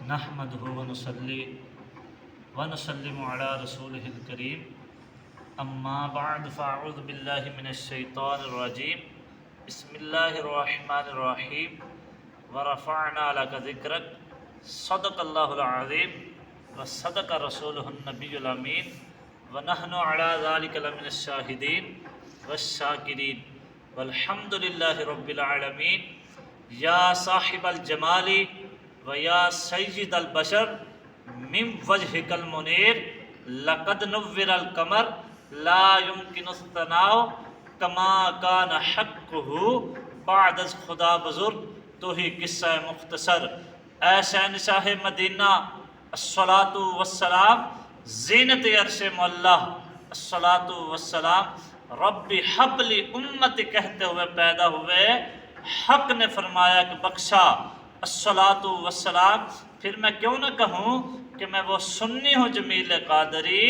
نحمده ونصلي ونسلم على رسوله الكريم اما بعد فاعوذ بالله من الشيطان الرجيم بسم الله الرحمن الرحيم ورفعنا لك ذكرك صدق الله العظيم وصدق رسوله النبي الأمين ونحن على ذلك لمن الشاهدين والشاكرين والحمد لله رب العالمين یا صاحب الجمال و یا سید البشر من وجهک المنیر لقد نور القمر لا يمكن الثناء کما کان حقہ بعد از خدا بزرگ تو ہی قصہ مختصر۔ اے شہنشاہ مدینہ الصلاۃ والسلام، زینت عرش مولا الصلاۃ والسلام، رب حب لی امت کہتے ہوئے پیدا ہوئے، حق نے فرمایا کہ بخشا الصلاۃ والسلام۔ پھر میں کیوں نہ کہوں کہ میں وہ سنی ہوں جمیل قادری،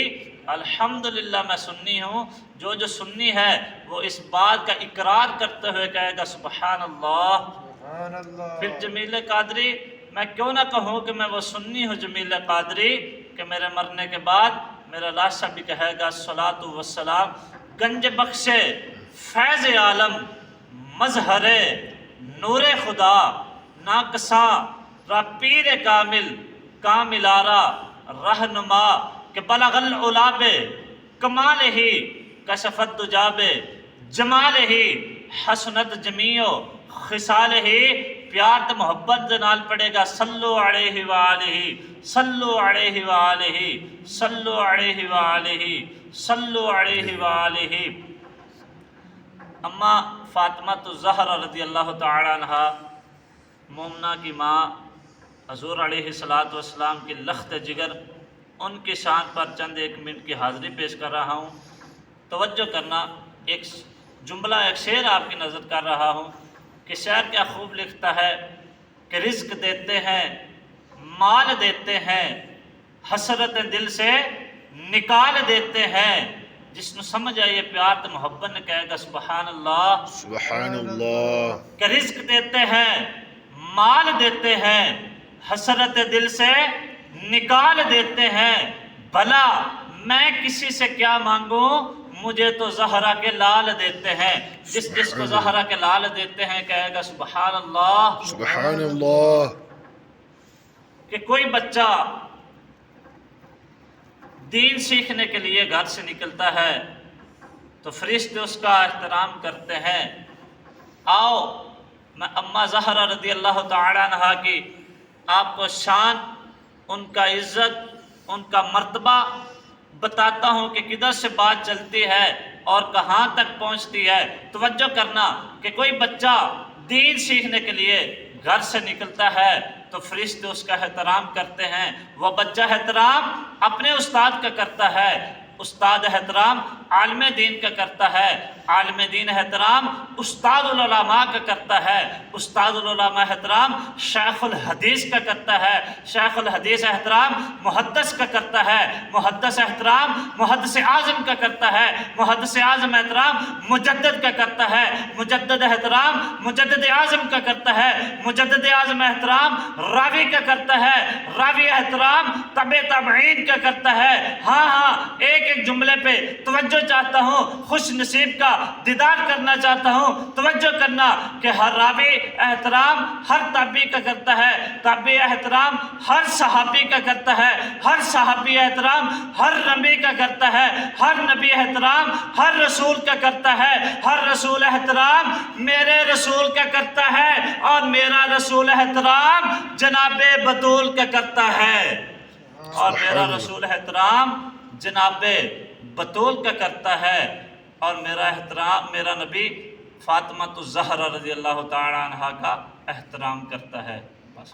الحمدللہ میں سنی ہوں۔ جو سنی ہے وہ اس بات کا اقرار کرتے ہوئے کہے گا سبحان اللہ۔ پھر جمیل قادری میں کیوں نہ کہوں کہ میں وہ سنی ہوں جمیل قادری کہ میرے مرنے کے بعد میرا لاشا بھی کہے گا الصلاۃ والسلام۔ گنج بخش فیض عالم، مظہر نور خدا، ناقصاں را پیر کامل، کامل آرا رہنما کہ بلغ العلاب کمال ہی کشفت دجاب جمال ہی حسنت جمیع خصال ہی۔ پیار تو محبت دے نال پڑے گا صلو علیہ وآلہ، صلو علیہ وآلہ، صلو علیہ وآلہ، صلو علیہ وآلہ۔ اما فاطمہ الزہرا رضی اللہ تعالی عنہ، مومنہ کی ماں، حضور علیہ الصلاۃ والسلام کی لخت جگر، ان کی شان پر چند ایک منٹ کی حاضری پیش کر رہا ہوں۔ توجہ کرنا، ایک جملہ، ایک شعر آپ کی نظر کر رہا ہوں کہ شعر کیا خوب لکھتا ہے کہ رزق دیتے ہیں، مال دیتے ہیں، حسرت دل سے نکال دیتے ہیں۔ جس نے سمجھ آئیے پیار تو محبت نے کہے گا سبحان اللہ، سبحان اللہ۔ کہ رزق دیتے ہیں، مال دیتے ہیں، حسرت دل سے نکال دیتے ہیں، بھلا میں کسی سے کیا مانگوں، مجھے تو زہرا کے لال دیتے ہیں۔ جس کو زہرا کے لال دیتے ہیں کہے گا سبحان اللہ، سبحان اللہ۔ کہ کوئی بچہ دین سیکھنے کے لیے گھر سے نکلتا ہے تو فرشتے اس کا احترام کرتے ہیں۔ آؤ میں اماں زہرا رضی اللہ تعالی عنہ کی آپ کو شان، ان کا عزت، ان کا مرتبہ بتاتا ہوں کہ کدھر سے بات چلتی ہے اور کہاں تک پہنچتی ہے۔ توجہ کرنا کہ کوئی بچہ دین سیکھنے کے لیے گھر سے نکلتا ہے تو فرشتے اس کا احترام کرتے ہیں۔ وہ بچہ احترام اپنے استاد کا کرتا ہے، استاد احترام عالم دین کا کرتا ہے، عالم دین احترام استاد العلماء کا کرتا ہے، استاد العلماء احترام شیخ الحدیث کا کرتا ہے، شیخ الحدیث احترام محدث کا کرتا ہے، محدث احترام محدث اعظم کا کرتا ہے، محدث اعظم احترام مجدد کا کرتا ہے، مجدد احترام مجدد اعظم کا کرتا ہے، مجدد اعظم احترام راوی کا کرتا ہے، راوی احترام تبع تابعین کا کرتا ہے۔ ہاں ایک جملے پہ توجہ چاہتا ہوں، خوش نصیب کا دیدار کرنا چاہتا ہوں۔ توجہ کرنا کہ ہر راوی احترام ہر تابعی کا کرتا ہے، تابعی احترام ہر صحابی کا کرتا ہے، ہر صحابی احترام ہر نبی کا کرتا ہے، ہر نبی احترام ہر رسول کا کرتا ہے، ہر رسول احترام میرے رسول کا کرتا ہے، اور میرا رسول احترام جناب بطول کا کرتا ہے، اور میرا رسول احترام جناب بطول کا کرتا ہے، اور میرا احترام، میرا نبی فاطمہ الزہرا رضی اللہ تعالی عنہ کا احترام کرتا ہے۔ بس